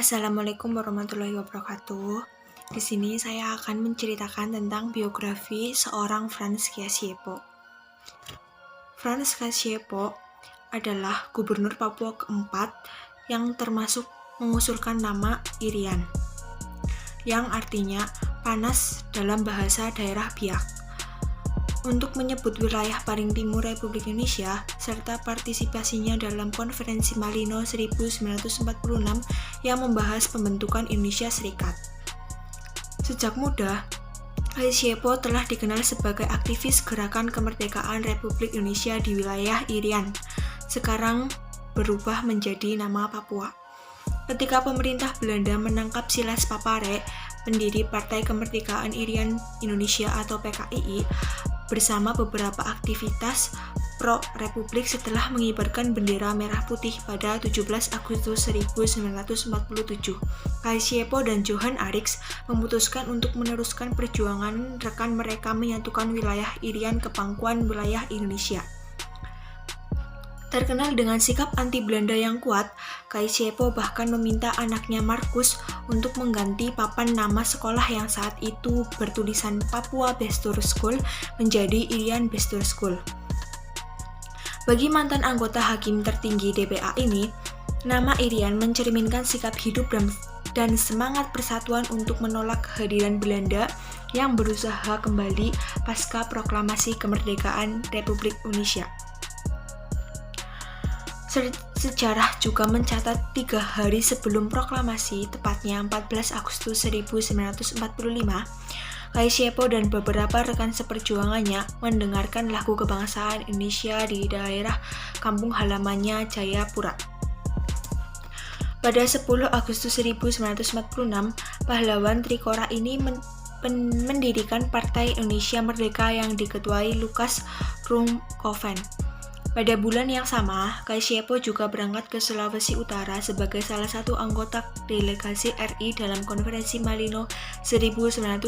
Assalamualaikum warahmatullahi wabarakatuh. Di sini saya akan menceritakan tentang biografi seorang Franz Kasiyepo. Franz Kasiyepo adalah gubernur Papua keempat yang termasuk mengusulkan nama Irian, yang artinya panas dalam bahasa daerah Biak, untuk menyebut wilayah paling timur Republik Indonesia serta partisipasinya dalam Konferensi Malino 1946 yang membahas pembentukan Indonesia Serikat. Sejak muda, Kasiyepo telah dikenal sebagai aktivis gerakan kemerdekaan Republik Indonesia di wilayah Irian, sekarang berubah menjadi nama Papua. Ketika pemerintah Belanda menangkap Silas Papare, pendiri Partai Kemerdekaan Irian Indonesia atau PKII, bersama beberapa aktivitas pro-republik setelah mengibarkan bendera merah putih pada 17 Agustus 1947. Kasiyepo dan Johan Arix memutuskan untuk meneruskan perjuangan rekan mereka menyatukan wilayah Irian ke pangkuan wilayah Indonesia. Terkenal dengan sikap anti-Belanda yang kuat, Kasiyepo bahkan meminta anaknya Markus untuk mengganti papan nama sekolah yang saat itu bertulisan Papua Bestur School menjadi Irian Bestur School. Bagi mantan anggota hakim tertinggi DPA ini, nama Irian mencerminkan sikap hidup dan semangat persatuan untuk menolak kehadiran Belanda yang berusaha kembali pasca proklamasi kemerdekaan Republik Indonesia. Sejarah juga mencatat 3 hari sebelum proklamasi, tepatnya 14 Agustus 1945, Kasiyepo dan beberapa rekan seperjuangannya mendengarkan lagu kebangsaan Indonesia di daerah kampung halamannya Jayapura. Pada 10 Agustus 1946, pahlawan Trikora ini mendirikan Partai Indonesia Merdeka yang diketuai Lukas Rumpkoven. Pada bulan yang sama, Kasiyepo juga berangkat ke Sulawesi Utara sebagai salah satu anggota delegasi RI dalam Konferensi Malino 1946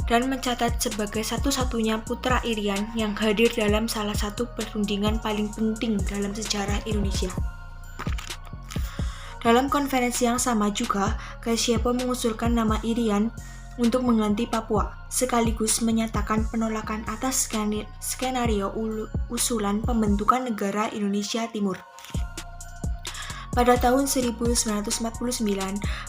dan mencatat sebagai satu-satunya putra Irian yang hadir dalam salah satu perundingan paling penting dalam sejarah Indonesia. Dalam konferensi yang sama juga, Kasiyepo mengusulkan nama Irian untuk mengganti Papua, sekaligus menyatakan penolakan atas skenario usulan pembentukan negara Indonesia Timur. Pada tahun 1949,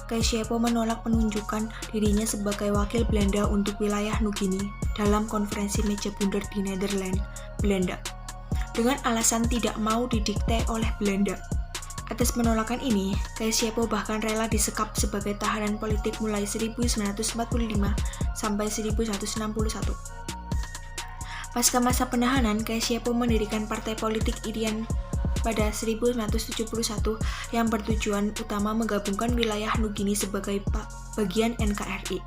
Kasiyepo menolak penunjukan dirinya sebagai wakil Belanda untuk wilayah Nugini dalam konferensi meja bundar di Nederland, Belanda, dengan alasan tidak mau didikte oleh Belanda. Atas penolakan ini, Kasiyepo bahkan rela disekap sebagai tahanan politik mulai 1945 sampai 1961. Pasca masa penahanan, Kasiyepo mendirikan partai politik Irian pada 1971 yang bertujuan utama menggabungkan wilayah Nugini sebagai bagian NKRI.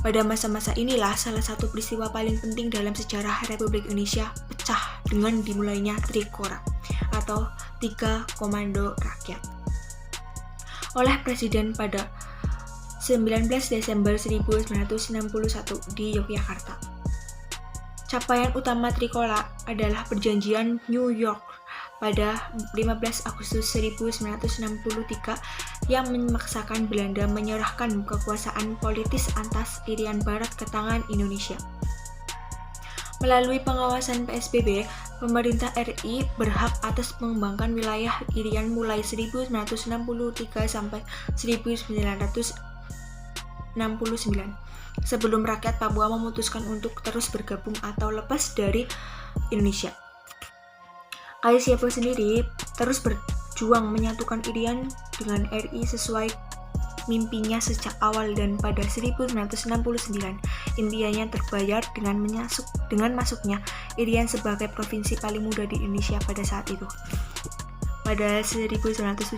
Pada masa-masa inilah salah satu peristiwa paling penting dalam sejarah Republik Indonesia pecah dengan dimulainya Trikora atau Tiga Komando Rakyat oleh Presiden pada 19 Desember 1961 di Yogyakarta. Capaian utama Trikora adalah Perjanjian New York pada 15 Agustus 1963 yang memaksakan Belanda menyerahkan kekuasaan politis atas Irian Barat ke tangan Indonesia. Melalui pengawasan PSBB, pemerintah RI berhak atas mengembangkan wilayah Irian mulai 1963 sampai 1969, sebelum rakyat Papua memutuskan untuk terus bergabung atau lepas dari Indonesia. Kasiyepo sendiri terus berjuang menyatukan Irian dengan RI sesuai mimpinya sejak awal, dan pada 1969 impiannya terbayar dengan masuknya Irian sebagai provinsi paling muda di Indonesia pada saat itu. Pada 1972,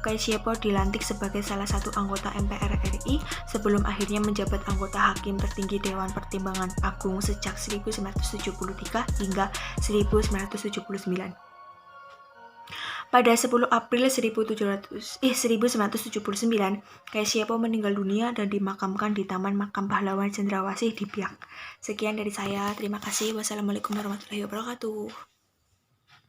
Kasiyepo dilantik sebagai salah satu anggota MPR RI sebelum akhirnya menjabat anggota hakim tertinggi Dewan Pertimbangan Agung sejak 1973 hingga 1979. Pada 10 April 1979, Kasiyepo meninggal dunia dan dimakamkan di Taman Makam Pahlawan Cendrawasih di Biak. Sekian dari saya, terima kasih. Wassalamualaikum warahmatullahi wabarakatuh.